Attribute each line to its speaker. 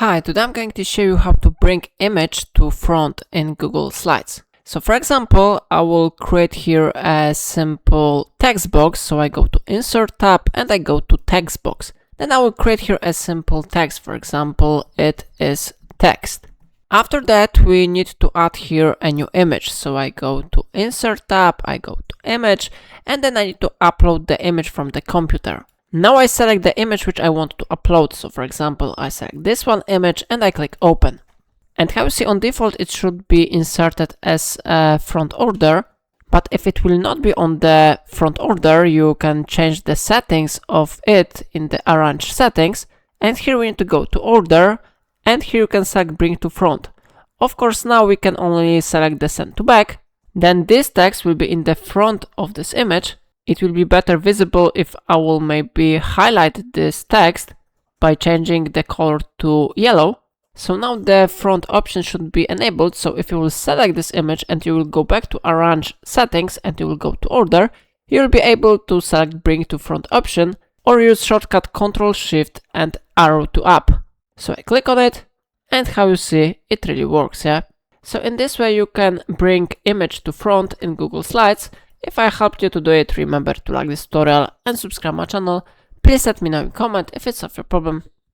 Speaker 1: Hi, today I'm going to show you how to bring image to front in Google Slides. So for example, I will create here a simple text box. So I go to Insert tab and I go to Text box. Then I will create here a simple text. For example, it is text. After that, we need to add here a new image. So I go to Insert tab, I go to Image, and then I need to upload the image from the computer. Now I select the image which I want to upload. So for example, I select this one image and I click open. And how you see on default, it should be inserted as a front order. But if it will not be on the front order, you can change the settings of it in the arrange settings. And here we need to go to order. And here you can select bring to front. Of course, now we can only select the send to back. Then this text will be in the front of this image. It will be better visible if I will maybe highlight this text by changing the color to yellow. So now the front option should be enabled. So if you will select this image and you will go back to arrange settings and you will go to order, you will be able to select bring to front option or use shortcut Ctrl Shift and arrow to up. So I click on it and how you see it really works, yeah? So in this way you can bring image to front in Google Slides. If I helped you to do it, remember to like this tutorial and subscribe my channel. Please let me know in comment if it's of your problem.